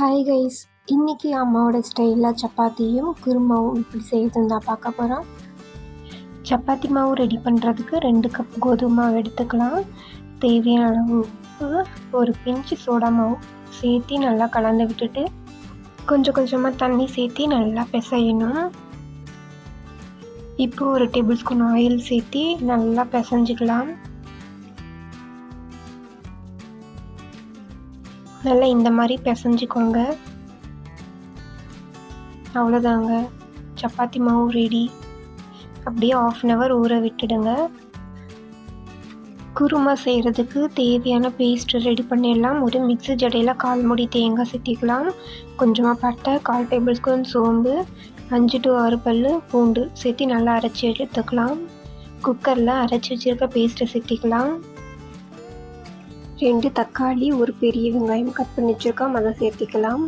Hi guys, இன்றைக்கி அம்மாவோட ஸ்டைலில் சப்பாத்தியும் குருமாவும் இப்படி செய்யுதுன்னு தான் பார்க்க போகிறோம். சப்பாத்தி மாவு ரெடி பண்ணுறதுக்கு 2 கப் கோதுமை மாவு எடுத்துக்கலாம். தேவையான அளவு உப்பு, ஒரு பிஞ்சு சோடா மாவு சேர்த்து நல்லா கலந்து விட்டுட்டு கொஞ்சம் கொஞ்சமாக தண்ணி சேர்த்து நல்லா பிசையணும். இப்போ ஒரு டேபிள் ஸ்பூன் ஆயில் சேர்த்து நல்லா பிசைஞ்சிக்கலாம். நல்லா இந்த மாதிரி பிசைஞ்சிக்கோங்க. அவ்வளோதாங்க, சப்பாத்தி மாவு ரெடி. அப்படியே 1/2 hour ஊற விட்டுடுங்க. குருமா செய்கிறதுக்கு தேவையான பேஸ்ட் ரெடி பண்ணிடலாம். ஒரு மிக்ஸி ஜடையில் 1/4 மூடி தேங்காய் சேர்த்திக்கலாம். கொஞ்சமாக பட்டை, 1/4 டேபிள் ஸ்பூன் சோம்பு, 5 to 6 பல் பூண்டு சேர்த்து நல்லா அரைச்சி எடுத்துக்கலாம். குக்கரில் அரைச்சி வச்சுருக்க பேஸ்ட்டை சேர்த்திக்கலாம். 2 தக்காளி, ஒரு பெரிய வெங்காயம் கட் பண்ணி வச்சுருக்கோம், அதை சேர்த்திக்கலாம்.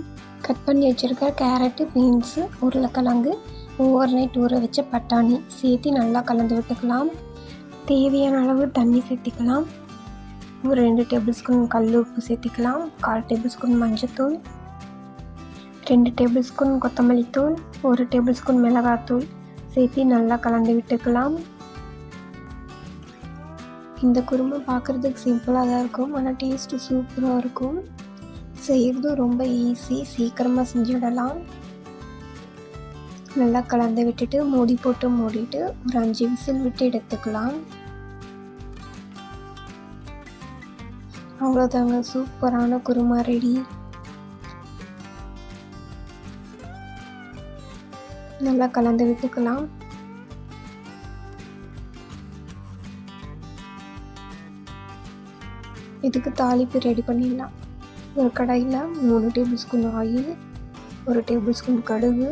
கட் பண்ணி வச்சுருக்க கேரட்டு, பீன்ஸு, உருளைக்கிழங்கு, ஓவர் நைட் ஊற வச்ச பட்டாணி சேர்த்து நல்லா கலந்து விட்டுக்கலாம். தேவையான அளவு தண்ணி சேர்த்திக்கலாம். ஒரு 2 டேபிள் ஸ்பூன் கல் உப்பு சேர்த்திக்கலாம். 1/4 டேபிள் ஸ்பூன் மஞ்சத்தூள், 2 டேபிள் ஸ்பூன் கொத்தமல்லி தூள், 1 டேபிள் ஸ்பூன் மிளகாத்தூள் சேர்த்து நல்லா கலந்து விட்டுக்கலாம். இந்த குருமா பார்க்குறதுக்கு சிம்பிளாக தான் இருக்கும், ஆனால் டேஸ்ட்டு சூப்பராக இருக்கும். செய்கிறதும் ரொம்ப ஈஸி, சீக்கிரமாக செஞ்சுடலாம். நல்லா கலந்து விட்டுட்டு மூடி போட்டு மூடிட்டு ஒரு 5 விசில் விட்டு எடுத்துக்கலாம். அவ்வளோதாங்க, சூப்பரான குருமா ரெடி. நல்லா கலந்து விட்டுக்கலாம். இதுக்கு தாளிப்பு ரெடி பண்ணிடலாம். ஒரு கடாயில் 3 table spoon oil, 1 table spoon கடுகு,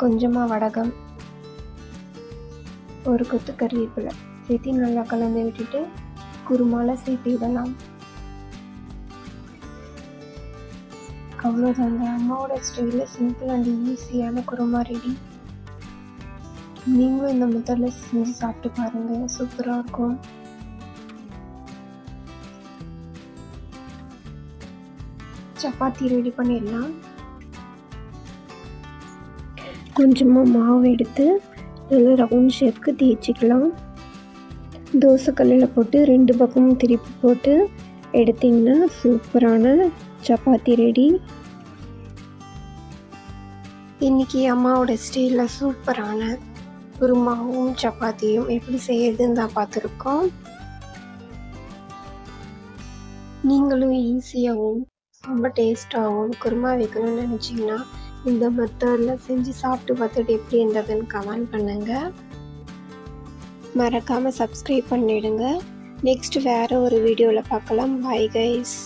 கொஞ்சமாக வடகம், ஒரு கொத்து கறிவேப்பிலை சேர்த்து நல்லா கலந்து விட்டுட்டு குருமாவில் சேர்த்து விடலாம். அவ்வளோதாங்க, அம்மாவோட ஸ்டைலில் சிம்பிள் அண்ட் ஈஸியான குருமா ரெடி. நீங்களும் இந்த மெத்தடில் செஞ்சு சாப்பிட்டு பாருங்கள், சூப்பராக இருக்கும். சப்பாத்தி ரெடி பண்ணிடலாம். கொஞ்சமாக மாவு எடுத்து நல்லா ரவுண்ட் ஷேப்க்கு தேய்ச்சிக்கலாம். தோசைக்கல்லில் போட்டு 2 பக்கமும் திருப்பி போட்டு எடுத்திங்கன்னா சூப்பரான சப்பாத்தி ரெடி. இன்றைக்கி அம்மாவோட ஸ்டைலில் சூப்பரான குருமாவும் சப்பாத்தியும் எப்படி செய்யறதுன்னு தான் பார்த்துருக்கோம். நீங்களும் ஈஸியாகவும் ரொம்ப டேஸ்ட்டாகவும் குருமா வைக்கணும்னு நினச்சிங்கன்னா இந்த மெத்தடில் செஞ்சு சாப்பிட்டு பார்த்துட்டு எப்படி இருந்ததுன்னு கமெண்ட் பண்ணுங்கள். மறக்காமல் சப்ஸ்கிரைப் பண்ணிவிடுங்க. நெக்ஸ்ட் வேறு ஒரு வீடியோவில் பார்க்கலாம். Bye guys.